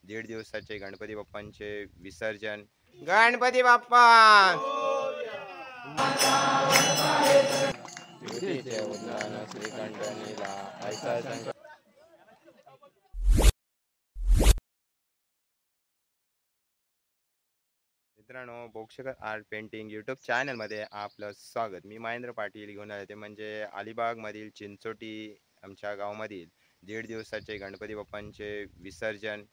दीड दिवसाचे गणपती बाप्पांचे विसर्जन. गणपती बाप्पा श्रीकंठ नीला ऐसा संग. मित्रांनो, बोक्षकर आर्ट पेंटिंग यूट्यूब चॅनलमध्ये आपलं स्वागत. मी महेंद्र पाटील घेऊन आले ते म्हणजे अलिबागमधील चिंचोटी आमच्या गावामधील दीड दिवसाचे गणपती बाप्पांचे विसर्जन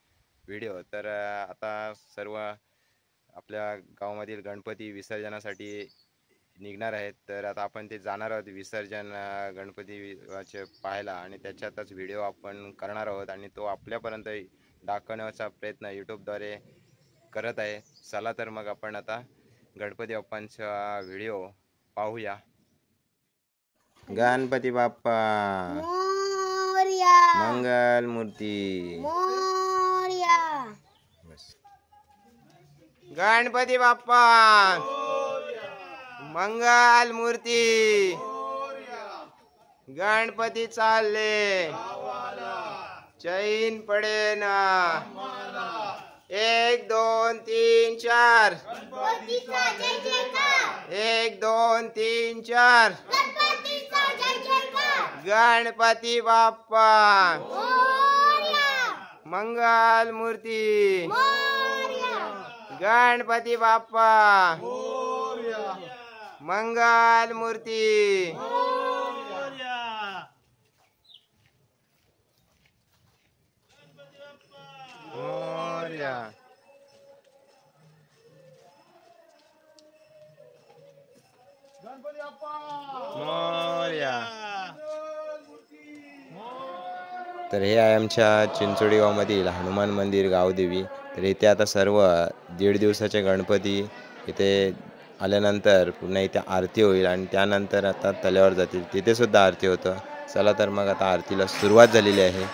व्हिडिओ. तर आता सर्व आपल्या गावामधील गणपती विसर्जनासाठी निघणार आहेत. तर आता आपण ते जाणार आहोत विसर्जन गणपतीचे पाहायला आणि त्याच्यातच व्हिडिओ आपण करणार आहोत आणि तो आपल्यापर्यंत दाखवण्याचा प्रयत्न यूट्यूबद्वारे करत आहे. चला तर मग आपण आता गणपती बाप्पांचा व्हिडिओ पाहूया. गणपती बाप्पा मंगल मूर्ती. गणपती बाप्पा मंगल मूर्ती. गणपती चालले चैन पडे ना. 1 2 3 4. 1 2 3 4. गणपती बाप्पा मंगल मूर्ती. गणपती बाप्पा मंगल मूर्ती. मोरया. मोरया. तर हे आहे आमच्या चिंचोडी गावामधील हनुमान मंदिर गावदेवी. तर इथे आता सर्व दीड दिवसाचे गणपती इथे आल्यानंतर पुन्हा इथे आरती होईल आणि त्यानंतर आता तल्यावर जातील. तिथे सुद्धा आरती होतं. चला तर मग आता आरतीला सुरुवात झालेली आहे.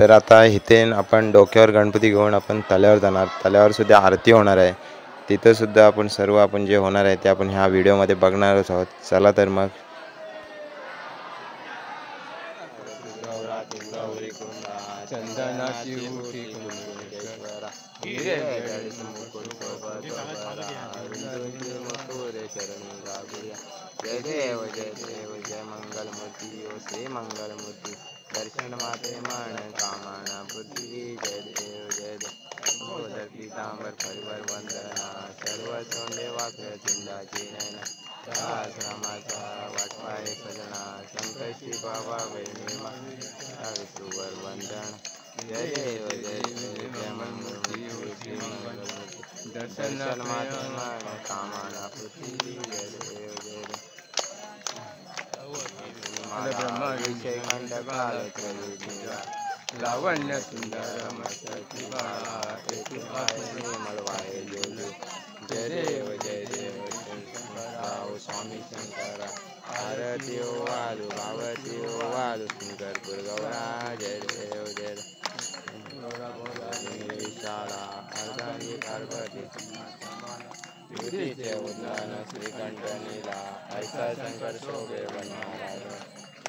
तर आता इथे आपण डोक्यावर गणपती घेऊन आपण तल्यावर जाणार. तल्यावर सुद्धा आरती होणार आहे. तिथं सुद्धा आपण सर्व आपण जे होणार आहे ते आपण ह्या व्हिडिओमध्ये बघणारच आहोत. चला तर मग. चंदनाची उठी कुंकुमेश्वरा हिरे जडित मुकुट शोभा चरणी लागूया. जय देव जय मंगलमूर्ती ओ श्री मंगलमूर्ती दर्शन माते मन कामना बुद्धी. जय देव बोधर पीतांबर परिवर वंदना सर्व सोंडे वाक्य चिंदाची नयना सहस्रनामाचा वाटपाय सजना संकष्टी बाबा वैनिमा विष्णुवर वंदन. जय देव जय मंगलमूर्ती दर्शन माते मन कामना बुद्धी. जय देव ब्रह्माभिषेक खंडकाल लावण्य सुंदर मस्तकी मळवाए जोजो. जय देव शंकराव स्वामी शंकरा आरती ओ वालू भावती ओ वालू शंकरपूर गौरा. जय देव विशाला अर्धांगी पार्वती तुरीचे उद्यान श्रीकंठ नीला ऐसा शंकर शोभे बनवाला.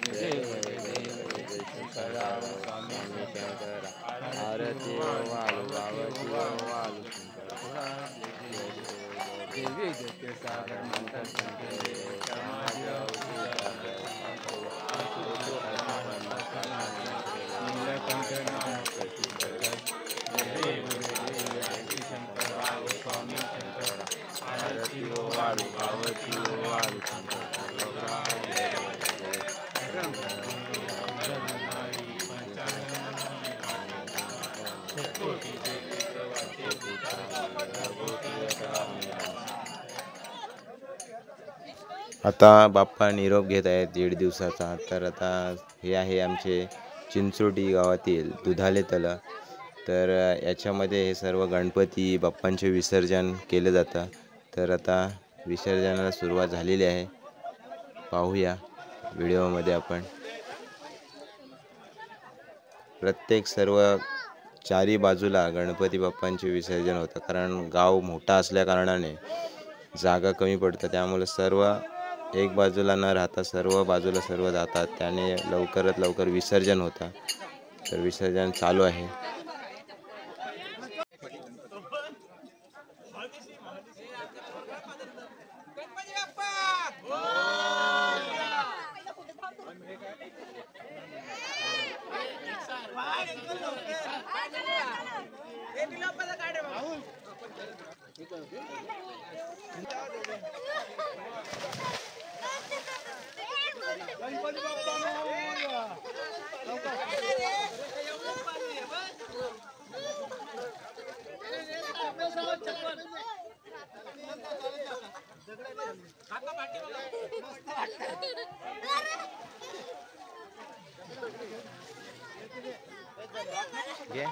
जय देव शंकराव स्वामी शंकरा आरती ओ वालू भावती ओ वालू शंकरा. देवी जय सागर मंत्र शंकरे स्वामी शंकरा आरती ओ वालू भावती ओ वालू शंकरा. आता बाप्पा निरोप घेत आहेत 1.5 दिवसाचा. तर आता हे आहे आमचे चिंचोटी गावातील दुधाले तलाव. तर याच्यामध्ये हे सर्व गणपती बाप्पांचे विसर्जन केले जातं. तर आता विसर्जनाला सुरुवात झालेली आहे. पाहूया व्हिडिओमध्ये आपण. प्रत्येक सर्व चारी बाजूला गणपती बाप्पांचे विसर्जन होतं. कारण गाव मोठा असल्या कारणाने जागा कमी पडतं. त्यामुळे सर्व एक बाजूला न राहता सर्व बाजूला सर्व जातात. त्याने लवकरात लवकर विसर्जन होतं. तर विसर्जन चालू आहे. घे.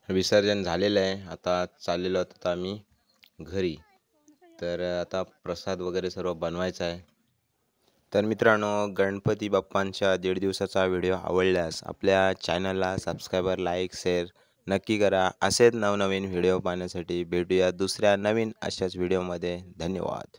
विसर्जन झालेलं आहे. आता चाललेलो आहोत आम्ही घरी. तर आता प्रसाद वगैरे सर्व बनवायचा आहे. तर मित्रांनो, गणपती बाप्पांच्या 1.5 दिवसाचा व्हिडिओ आवडल्यास आपल्या चॅनलला सबस्क्राईबर, लाईक, शेअर नक्की करा. असेच नवनवीन व्हिडिओ पाहण्यासाठी भेटूया दुसऱ्या नवीन अशाच व्हिडिओमध्ये. धन्यवाद.